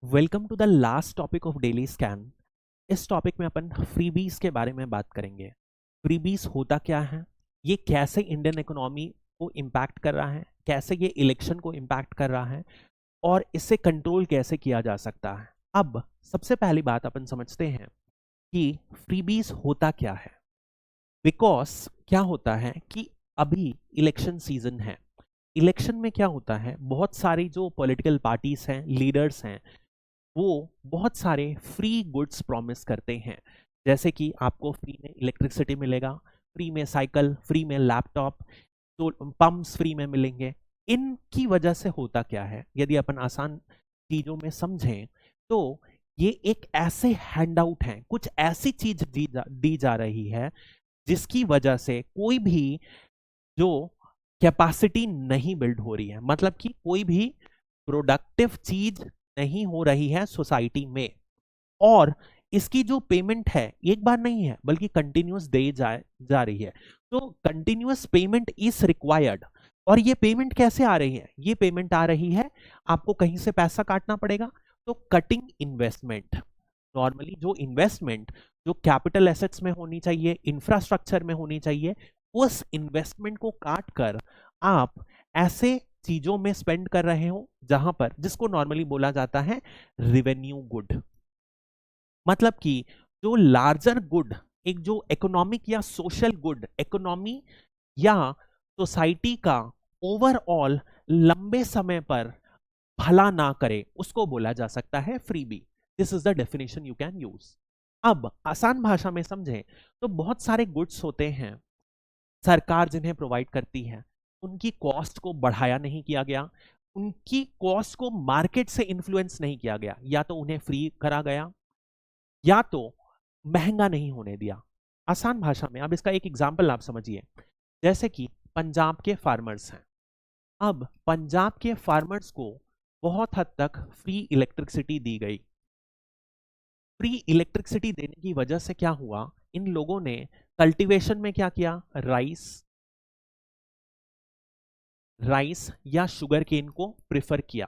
Welcome to the last topic of daily scan. इस topic में अपन फ्रीबीज के बारे में बात करेंगे। फ्रीबीज होता क्या है, ये कैसे इंडियन इकोनॉमी को इम्पैक्ट कर रहा है, कैसे ये इलेक्शन को इम्पैक्ट कर रहा है और इससे कंट्रोल कैसे किया जा सकता है। अब सबसे पहली बात अपन समझते हैं कि फ्रीबीज होता क्या है। बिकॉज क्या होता है कि अभी इलेक्शन सीजन है। इलेक्शन में क्या होता है, बहुत सारी जो पॉलिटिकल पार्टीज हैं, लीडर्स हैं, वो बहुत सारे फ्री गुड्स प्रॉमिस करते हैं। जैसे कि आपको फ्री में इलेक्ट्रिसिटी मिलेगा, फ्री में साइकिल, फ्री में लैपटॉप, तो पंप्स फ्री में मिलेंगे। इनकी वजह से होता क्या है, यदि अपन आसान चीजों में समझें तो ये एक ऐसे हैंडआउट हैं, कुछ ऐसी चीज दी जा रही है जिसकी वजह से कोई भी जो कैपेसिटी नहीं बिल्ड हो रही है, मतलब कि कोई भी प्रोडक्टिव चीज नहीं हो रही है सोसाइटी में। और इसकी जो पेमेंट है एक बार नहीं है बल्कि कंटिन्यूअस दे जा रही है। तो कंटिन्यूअस पेमेंट इज रिक्वायर्ड। और ये पेमेंट कैसे आ रही है, ये पेमेंट आ रही है, आपको कहीं से पैसा काटना पड़ेगा। तो कटिंग इन्वेस्टमेंट, नॉर्मली जो इन्वेस्टमेंट जो कैपिटल एसेट्स में होनी चाहिए, इंफ्रास्ट्रक्चर में होनी चाहिए, उस इन्वेस्टमेंट को काट कर आप ऐसे चीजों में स्पेंड कर रहे हो जहां पर, जिसको नॉर्मली बोला जाता है रिवेन्यू गुड। मतलब कि जो लार्जर गुड, एक जो इकोनॉमिक या सोशल गुड, इकोनॉमी या सोसाइटी का ओवरऑल लंबे समय पर भला ना करे, उसको बोला जा सकता है freebie. This is the definition you can use. अब आसान भाषा में समझें तो बहुत सारे गुड्स होते हैं, सरकार जिन्हें प्रोवाइड करती है, उनकी कॉस्ट को बढ़ाया नहीं किया गया, उनकी कॉस्ट को मार्केट से इन्फ्लुएंस नहीं किया गया, या तो उन्हें फ्री करा गया या तो महंगा नहीं होने दिया। आसान भाषा में अब इसका एक एग्जाम्पल आप समझिए। जैसे कि पंजाब के फार्मर्स हैं, अब पंजाब के फार्मर्स को बहुत हद तक फ्री इलेक्ट्रिसिटी दी गई। फ्री इलेक्ट्रिसिटी देने की वजह से क्या हुआ, इन लोगों ने कल्टीवेशन में क्या किया, राइस या शुगर केन को प्रेफर किया।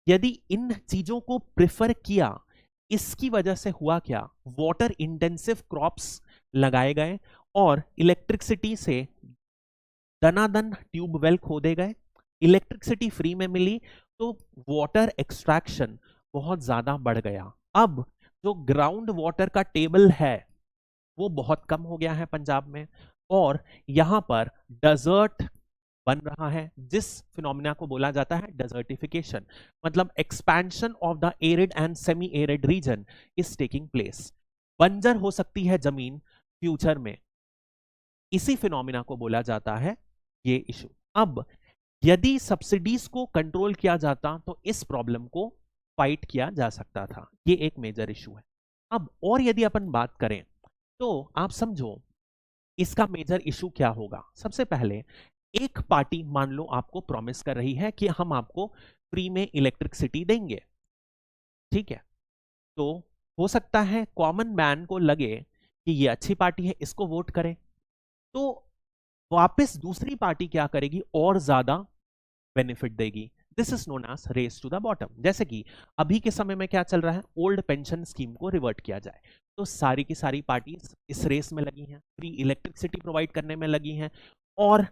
यदि इन चीजों को प्रेफर किया, इसकी वजह से हुआ क्या, वाटर इंटेंसिव क्रॉप्स लगाए गए और इलेक्ट्रिसिटी से दनादन ट्यूबवेल खोदे गए, इलेक्ट्रिसिटी फ्री में मिली, तो वाटर एक्सट्रैक्शन बहुत ज्यादा बढ़ गया। अब जो ग्राउंड वाटर का टेबल है वो बहुत कम हो गया है पंजाब में, और यहां पर डेजर्ट बन रहा है, जिस फिनोमिना को बोला जाता है डेजर्टिफिकेशन। मतलब expansion of the arid and semi arid region is taking place. बंजर हो सकती है जमीन फ्यूचर में, इसी फिनोमिना को बोला जाता है ये इशू। अब यदि सब्सिडीज को कंट्रोल किया जाता तो इस प्रॉब्लम को फाइट किया जा सकता था, ये एक मेजर इशू है। अब और यदि अपन बात करें तो आप समझो इसका मेजर इशू क्या होगा। सबसे पहले एक पार्टी मान लो आपको प्रॉमिस कर रही है कि हम आपको फ्री में इलेक्ट्रिसिटी देंगे, ठीक है। तो हो सकता है कॉमन मैन को लगे कि ये अच्छी पार्टी है, इसको वोट करें। तो वापस दूसरी पार्टी क्या करेगी, और ज्यादा बेनिफिट देगी। This is known as race to the bottom. जैसे कि अभी के समय में क्या चल रहा है, ओल्ड पेंशन स्कीम को रिवर्ट किया जाए, तो सारी की सारी पार्टीज इस रेस में लगी हैं, फ्री इलेक्ट्रिसिटी प्रोवाइड करने में लगी हैं, और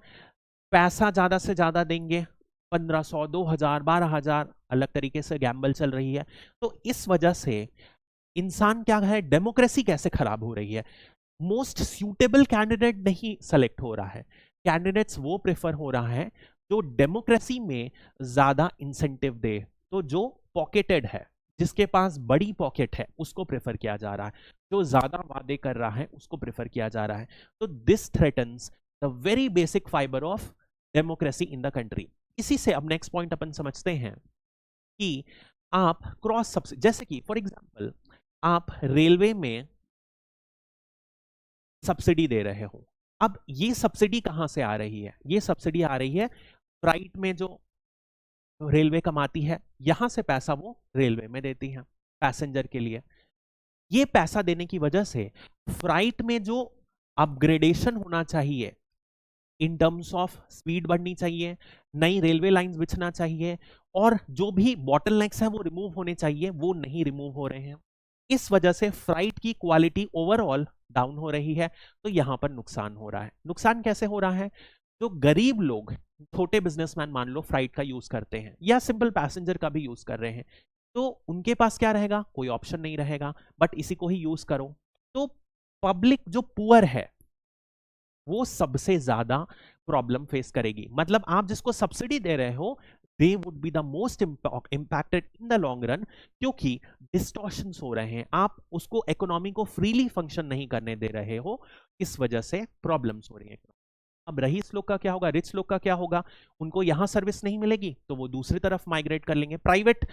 पैसा ज्यादा से ज्यादा देंगे, 1500, 2000, 12000, अलग तरीके से गैम्बल चल रही है। तो इस वजह से इंसान क्या है, डेमोक्रेसी कैसे खराब हो रही है, मोस्ट सूटेबल कैंडिडेट नहीं सेलेक्ट हो रहा है, कैंडिडेट्स वो प्रेफर हो रहा है जो डेमोक्रेसी में ज्यादा इंसेंटिव दे। तो जो पॉकेटेड है, जिसके पास बड़ी पॉकेट है, उसको प्रेफर किया जा रहा है, जो ज्यादा वादे कर रहा है उसको प्रेफर किया जा रहा है। तो this threatens the very basic fibre of democracy in the country. इसी से अब नेक्स्ट पॉइंट अपन समझते हैं कि आप क्रॉस सब्सिडी, जैसे कि फॉर एग्जांपल आप रेलवे में सब्सिडी दे रहे हो। अब ये सब्सिडी कहां से आ रही है, ये सब्सिडी आ रही है फ्राइट में, जो रेलवे कमाती है, यहां से पैसा वो रेलवे में देती है पैसेंजर के लिए। ये पैसा देने की वजह से फ्राइट में जो अपग्रेडेशन होना चाहिए, इन टर्म्स ऑफ स्पीड बढ़नी चाहिए, नई रेलवे लाइंस बिछना चाहिए, और जो भी बॉटलनेक्स है वो रिमूव होने चाहिए, वो नहीं रिमूव हो रहे हैं। इस वजह से फ्राइट की क्वालिटी ओवरऑल डाउन हो रही है। तो यहां पर नुकसान हो रहा है। नुकसान कैसे हो रहा है? जो गरीब लोग, छोटे बिजनेसमैन मान लो फ्राइट का यूज करते हैं या सिंपल पैसेंजर का भी यूज कर रहे हैं, तो उनके पास क्या रहेगा? कोई ऑप्शन नहीं रहेगा, बट इसी को ही यूज करो। तो पब्लिक जो पुअर है वो सबसे ज्यादा प्रॉब्लम फेस करेगी। मतलब आप जिसको सब्सिडी दे रहे हो, they would be the most impacted in the long run, क्योंकि डिस्टॉर्शंस हो रहे हैं, आप उसको इकोनॉमी को फ्रीली फंक्शन नहीं करने दे रहे हो, इस वजह से प्रॉब्लम्स हो रही हैं। अब रईस लोग का क्या होगा? रिच लोग का क्या होगा? उनको यहां सर्विस नहीं मिलेगी तो वो दूसरी तरफ माइग्रेट कर लेंगे, प्राइवेट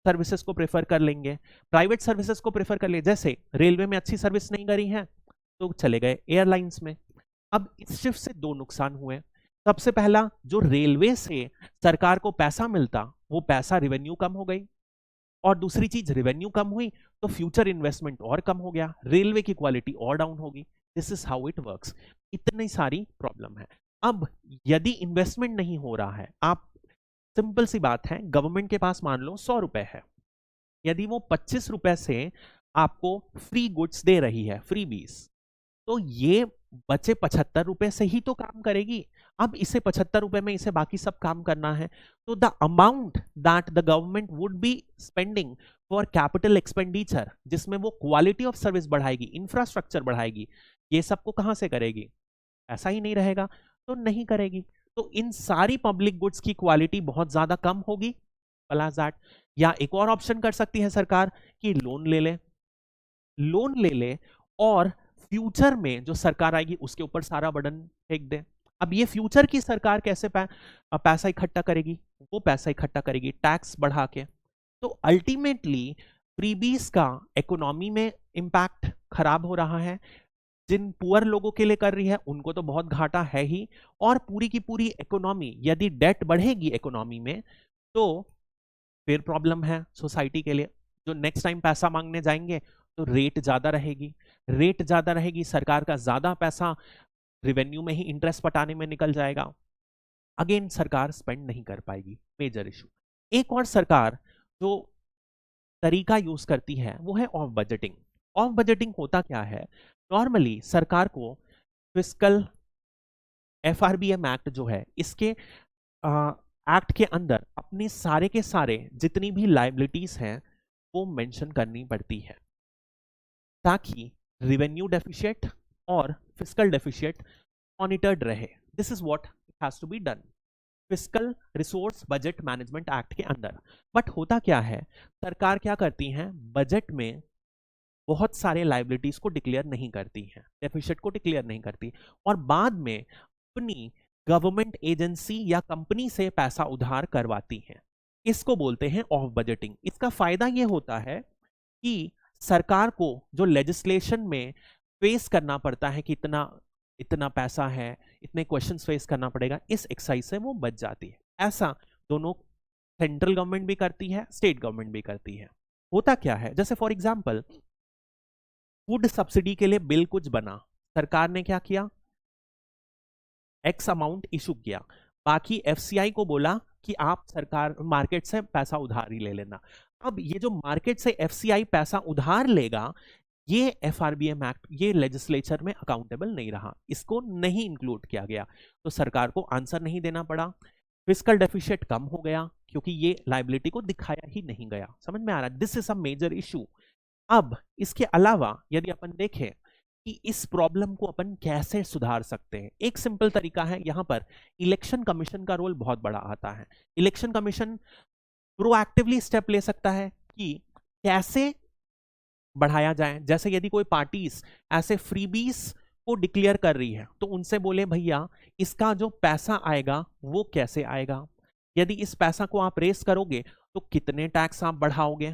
सर्विसेज को प्रेफर कर लेंगे। प्राइवेट सर्विसेज को प्रेफर कर ले, जैसे रेलवे में अच्छी सर्विस नहीं करी है तो चले गए एयरलाइंस में। अब इस शिफ्ट से दो नुकसान हुए। सबसे पहला, जो रेलवे से सरकार को पैसा मिलता, वो पैसा रेवेन्यू कम हो गई, और दूसरी चीज, रेवेन्यू कम हुई तो फ्यूचर इन्वेस्टमेंट और कम हो गया, रेलवे की क्वालिटी और डाउन होगी। This is how it works. इतनी सारी प्रॉब्लम है। अब यदि इन्वेस्टमेंट नहीं हो रहा है, आप, सिंपल सी बात है, गवर्नमेंट के पास मान लो 100 रुपए है, यदि वो 25 रुपए से आपको फ्री गुड्स दे रही है, फ्री बीस, तो ये बचे 75 रुपए से ही तो काम करेगी। अब इसे 75 रुपए में इसे बाकी सब काम करना है, तो the amount that the government would be spending for capital expenditure, जिसमें वो क्वालिटी ऑफ सर्विस बढ़ाएगी, इंफ्रास्ट्रक्चर बढ़ाएगी, ये सबको कहां से करेगी? ऐसा ही नहीं रहेगा तो नहीं करेगी। तो इन सारी पब्लिक गुड्स की क्वालिटी बहुत ज्यादा कम होगी। प्लस दैट, या एक और ऑप्शन कर सकती है सरकार कि लोन ले ले, लोन ले ले और फ्यूचर में जो सरकार आएगी उसके ऊपर सारा बर्डन फेंक दे। अब ये फ्यूचर की सरकार कैसे पैसा इकट्ठा करेगी? वो पैसा इकट्ठा करेगी टैक्स बढ़ा के। तो अल्टीमेटली फ्रीबीज का इकोनॉमी में इंपैक्ट खराब हो रहा है। जिन पुअर लोगों के लिए कर रही है उनको तो बहुत घाटा है ही, और पूरी की पूरी इकोनॉमी, यदि डेट बढ़ेगी इकोनॉमी में तो फिर प्रॉब्लम है सोसाइटी के लिए। जो नेक्स्ट टाइम पैसा मांगने जाएंगे तो रेट ज्यादा रहेगी, रेट ज्यादा रहेगी, सरकार का ज्यादा पैसा रेवेन्यू में ही इंटरेस्ट पटाने में निकल जाएगा, अगेन सरकार स्पेंड नहीं कर पाएगी। Major issue. एक और सरकार जो तरीका यूज करती है वो है ऑफ बजटिंग। ऑफ बजटिंग होता क्या है? नॉर्मली सरकार को फिस्कल एफआरबीएम एक्ट जो है, इसके एक्ट के अंदर अपने सारे के सारे जितनी भी लाइबिलिटीज हैं वो मेंशन करनी पड़ती है, ताकि रेवेन्यू डेफिशिएट और फिस्कल डेफिशिएट मॉनिटर्ड रहे। This is what has to be done fiscal resource budget management act के अंदर। बट होता क्या है, सरकार क्या करती है, बजट में बहुत सारे लाइबिलिटीज को डिक्लेयर नहीं करती है, डेफिशिएट को डिक्लेयर नहीं करती, और बाद में अपनी गवर्नमेंट एजेंसी या कंपनी से पैसा उधार करवाती है। इसको बोलते हैं ऑफ बजटिंग। इसका फायदा ये होता है कि सरकार को जो लेजिस्लेशन में फेस करना पड़ता है कि इतना इतना पैसा है, इतने क्वेश्चंस फेस करना पड़ेगा, इस एक्सरसाइज से वो बच जाती है। ऐसा दोनों सेंट्रल गवर्नमेंट भी करती है, स्टेट गवर्नमेंट भी करती है। होता क्या है, जैसे फॉर एग्जांपल फूड सब्सिडी के लिए बिल कुछ बना, सरकार ने क्या किया, एक्स अमाउंट इशू किया, बाकी एफसीआई को बोला कि आप सरकार मार्केट से पैसा उधार ही ले लेना। अब ये जो मार्केट से एफसीआई पैसा उधार लेगा, ये एफआरबीएम एक्ट, ये लेजिस्लेचर में अकाउंटेबल नहीं रहा, इसको नहीं इंक्लूड किया गया, तो सरकार को आंसर नहीं देना पड़ा, फिस्कल डेफिशिएट कम हो गया क्योंकि ये लाइबिलिटी को दिखाया ही नहीं गया। समझ में आ रहा है? This is a major issue. अब इसके अलावा यदि अपन देखें कि इस प्रॉब्लम को अपन कैसे सुधार सकते हैं, एक सिंपल तरीका है, यहां पर इलेक्शन कमीशन का रोल बहुत बड़ा आता है। इलेक्शन कमीशन प्रोएक्टिवली स्टेप ले सकता है कि कैसे बढ़ाया जाए। जैसे यदि कोई पार्टीज ऐसे फ्रीबीज को डिक्लेयर कर रही है तो उनसे बोले भैया इसका जो पैसा आएगा वो कैसे आएगा, यदि इस पैसा को आप रेस करोगे तो कितने टैक्स आप बढ़ाओगे।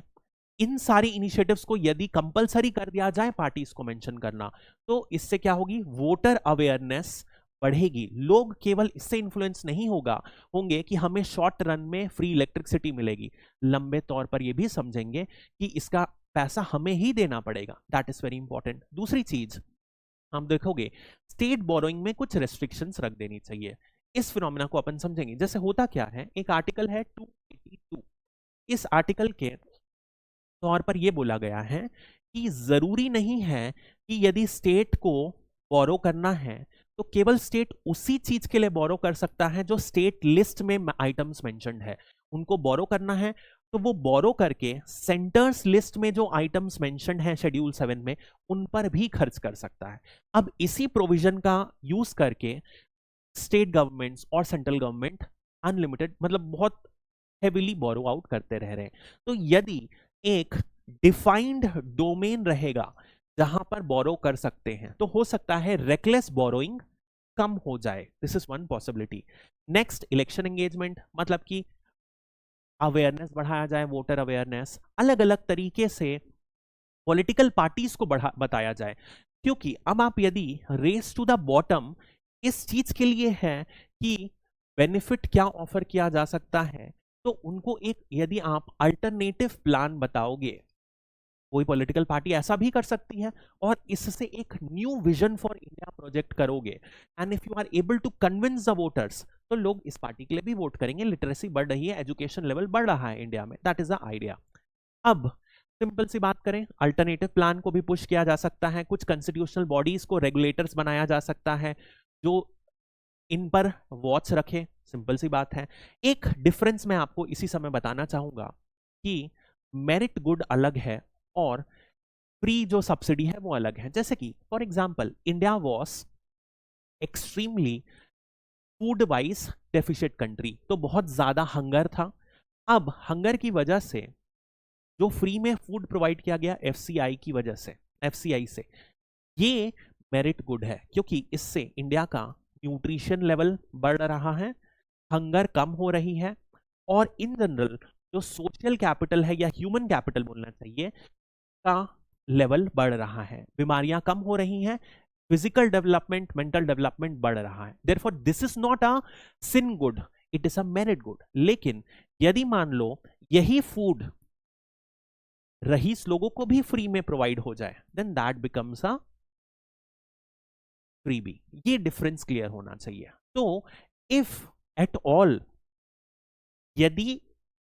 इन सारी इनिशिएटिव्स को यदि कंपलसरी कर दिया जाए पार्टीज को मेंशन करना, तो इससे क्या होगी, वोटर अवेयरनेस बढ़ेगी। लोग केवल इससे इन्फ्लुएंस नहीं होंगे कि हमें शॉर्ट रन में फ्री इलेक्ट्रिसिटी मिलेगी, लंबे तौर पर ये भी समझेंगे कि इसका पैसा हमें ही देना पड़ेगा। That is very important. दूसरी चीज हम देखोगे, स्टेट बोरोइंग में कुछ रेस्ट्रिक्शंस रख देनी चाहिए। इस फिनोमेना को अपन समझेंगे। जैसे होता क्या है, एक आर्टिकल है 282, इस आर्टिकल के तौर पर यह बोला गया है कि जरूरी नहीं है कि यदि स्टेट को बोरो करना है तो केवल स्टेट उसी चीज के लिए बोरो कर सकता है जो स्टेट लिस्ट में आइटम्स मेंशन्ड है। उनको बोरो करना है तो वो बोरो करके सेंटर्स लिस्ट में जो आइटम्स मेंशन्ड है शेड्यूल 7 में उन पर भी खर्च कर सकता है। अब इसी प्रोविजन का यूज करके स्टेट गवर्नमेंट्स और सेंट्रल गवर्नमेंट अनलिमिटेड मतलब बहुत हेविली बोरो आउट करते रह रहे हैं। तो यदि एक डिफाइंड डोमेन रहेगा जहां पर बोरो कर सकते हैं तो हो सकता है रेकलेस बोरोइंग कम हो जाए। This is one possibility. Next, election engagement, मतलब कि अवेयरनेस बढ़ाया जाए, वोटर अवेयरनेस, अलग अलग तरीके से पॉलिटिकल पार्टीज को बताया जाए। क्योंकि अब आप यदि रेस टू द बॉटम इस चीज के लिए है कि बेनिफिट क्या ऑफर किया जा सकता है, तो उनको एक यदि आप अल्टरनेटिव प्लान बताओगे, कोई पॉलिटिकल पार्टी ऐसा भी कर सकती है और इससे एक new vision for India project करोगे, and if you are able to convince the voters, तो लोग इस पार्टी के लिए भी वोट करेंगे। लिटरेसी बढ़ रही है, एजुकेशन लेवल बढ़ रहा है इंडिया में, दैट इज द आइडिया। अब सिंपल सी बात करें, अल्टरनेटिव प्लान को भी पुश किया जा सकता है, कुछ कॉन्स्टिट्यूशनल बॉडीज को रेगुलेटर्स बनाया जा सकता है जो इन पर वॉच रखे। सिंपल सी बात है। एक डिफरेंस मैं आपको इसी समय बताना चाहूंगा कि मेरिट गुड अलग है और फ्री जो सब्सिडी है वो अलग है। जैसे कि for example India was extremely food wise deficient country, तो बहुत ज्यादा हंगर था। अब हंगर की वजह से जो फ्री में फूड प्रोवाइड किया गया एफसीआई की वजह से, एफसीआई से, ये मेरिट गुड है क्योंकि इससे इंडिया का न्यूट्रिशन लेवल बढ़ रहा है, हंगर कम हो रही है, और इन जनरल जो सोशल कैपिटल है या ह्यूमन कैपिटल बोलना चाहिए का लेवल बढ़ रहा है, बीमारियां कम हो रही हैं, फिजिकल डेवलपमेंट, मेंटल डेवलपमेंट बढ़ रहा है। Therefore this is not a sin good, it is a merit good. लेकिन यदि मान लो यही फूड रईस लोगों को भी फ्री में प्रोवाइड हो जाए, then that becomes a freebie. ये डिफरेंस क्लियर होना चाहिए। तो इफ एट ऑल यदि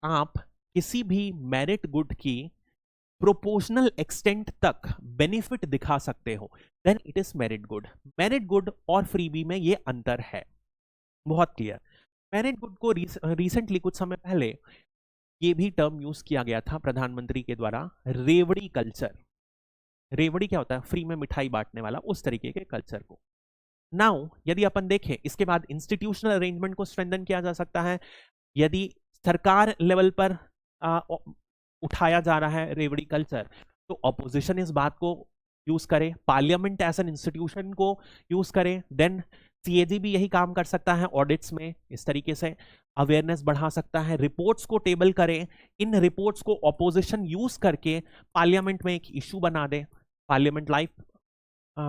आप किसी भी मेरिट गुड की प्रोपोर्शनल एक्सटेंट तक बेनिफिट दिखा सकते हो, then it is merit good. Merit good और फ्रीबी में ये अंतर है, बहुत क्लियर। मेरिट गुड को रिसेंटली कुछ समय पहले ये भी टर्म यूज किया गया था प्रधानमंत्री के द्वारा, रेवड़ी कल्चर। रेवड़ी क्या होता है? फ्री में मिठाई बांटने वाला, उस तरीके के कल्चर को। नाउ यदि अपन देखें इसके बाद इंस्टीट्यूशनल अरेंजमेंट को स्ट्रेंथन किया जा सकता है। यदि सरकार लेवल पर उठाया जा रहा है रेवड़ी कल्चर, तो ऑपोजिशन इस बात को यूज करे, पार्लियामेंट एज एन इंस्टीट्यूशन को यूज करे, देन सीएजी भी यही काम कर सकता है ऑडिट्स में, इस तरीके से अवेयरनेस बढ़ा सकता है, रिपोर्ट्स को टेबल करे, इन रिपोर्ट्स को ऑपोजिशन यूज करके पार्लियामेंट में एक इशू बना दे, पार्लियामेंट लाइव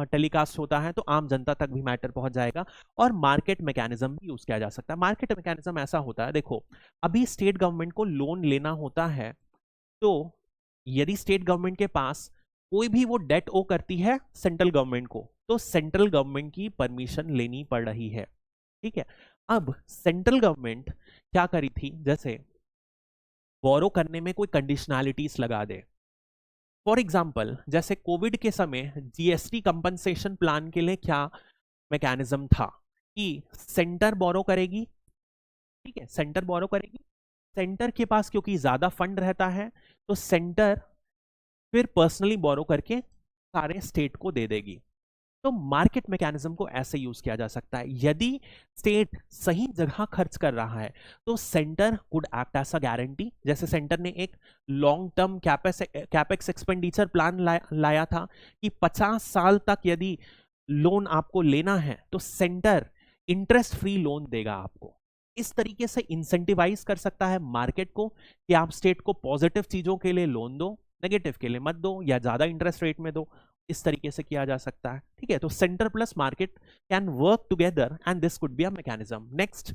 टेलीकास्ट होता है तो आम जनता तक भी मैटर पहुंच जाएगा। और मार्केट मैकेनिज्म भी यूज किया जा सकता है। मार्केट मैकेनिज्म ऐसा होता है, देखो अभी स्टेट गवर्नमेंट को लोन लेना होता है, तो यदि स्टेट गवर्नमेंट के पास कोई भी वो डेट ओ करती है सेंट्रल गवर्नमेंट को, तो सेंट्रल गवर्नमेंट की परमिशन लेनी पड़ रही है, ठीक है। अब सेंट्रल गवर्नमेंट क्या करी थी, जैसे बोरो करने में कोई कंडीशनैलिटीज लगा दे। फॉर एग्जाम्पल जैसे कोविड के समय जीएसटी कंपनसेशन प्लान के लिए क्या मैकेनिज्म था कि सेंटर बोरो करेगी, ठीक है, सेंटर बोरो करेगी, सेंटर के पास क्योंकि ज्यादा फंड रहता है तो सेंटर फिर पर्सनली बोरो करके सारे स्टेट को दे देगी। तो मार्केट मैकेनिज्म को ऐसे यूज किया जा सकता है। यदि स्टेट सही जगह खर्च कर रहा है तो centre could act as a guarantee. जैसे सेंटर ने एक long term capex expenditure plan लाया था कि 50 साल तक यदि लोन आपको लेना है तो सेंटर इंटरेस्ट फ्री लोन देगा आपको। इस तरीके से इंसेंटिवाइज कर सकता है मार्केट को कि आप स्टेट को पॉजिटिव चीजों के लिए लोन दो, नेगेटिव के लिए मत दो या ज्यादा इंटरेस्ट रेट में दो, इस तरीके से किया जा सकता है, ठीक है। तो centre plus market can work together and this could be a mechanism. Next,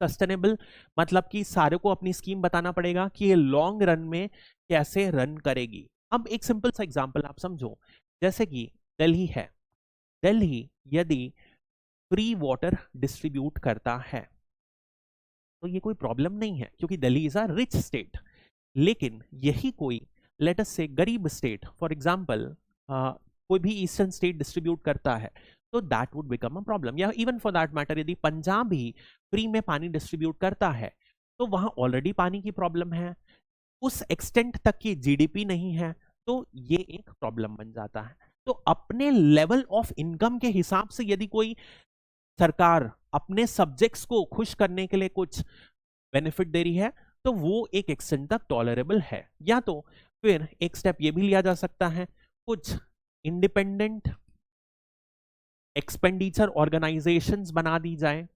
sustainable, मतलब कि सारे को अपनी स्कीम बताना पड़ेगा कि ये लॉन्ग रन में कैसे रन करेगी। अब एक सिंपल सा एग्जांपल आप समझो, जैसे कि दिल्ली है, दिल्ली यदि फ्री वाटर डिस्ट्रीब्यूट करता है, तो ये कोई प्रॉब्लम नहीं है क्योंकि Delhi is a rich state. लेकिन यही कोई लेट अस से गरीब स्टेट, फॉर एग्जांपल कोई भी ईस्टर्न स्टेट डिस्ट्रीब्यूट करता है, तो that would become a problem. या इवन फॉर दैट मैटर यदि पंजाब ही फ्री में पानी डिस्ट्रीब्यूट करता है, तो वहां ऑलरेडी पानी की प्रॉब्लम है, उस एक्सटेंट तक की जीडीपी नहीं है, तो ये एक प्रॉब्लम बन जाता है। तो अपने लेवल ऑफ इनकम के हिसाब से यदि कोई सरकार अपने सब्जेक्ट्स को खुश करने के लिए कुछ बेनिफिट दे रही है, तो वो एक एक्सटेंट तक टॉलरेबल है। या तो फिर एक स्टेप ये भी लिया जा सकता है, कुछ इंडिपेंडेंट एक्सपेंडिचर ऑर्गेनाइजेशंस बना दी जाए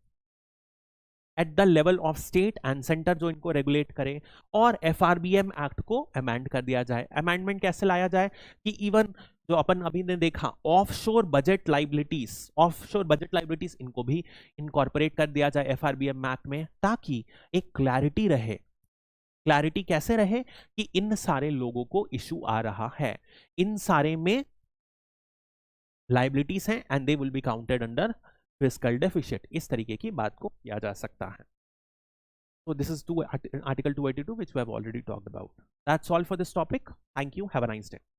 at the level of state and centre, जो इनको रेगुलेट करे, और एफआरबीएम एक्ट को अमेंड कर दिया जाए। अमेंडमेंट कैसे लाया जाए कि इवन जो अपन अभी ने देखा ऑफशोर बजट लाइबिलिटीज इनको भी इनकॉर्पोरेट कर दिया जाए एफआरबीएम एक्ट में, ताकि एक क्लैरिटी रहे। क्लैरिटी कैसे रहे कि इन सारे लोगों को इशू आ रहा है, इन सारे में लाइबिलिटीज हैं and they will be counted under fiscal deficit. इस तरीके की बात को किया जा सकता है। So this is Article 282, which we have already talked about. That's all for this topic. Thank you. Have a nice day.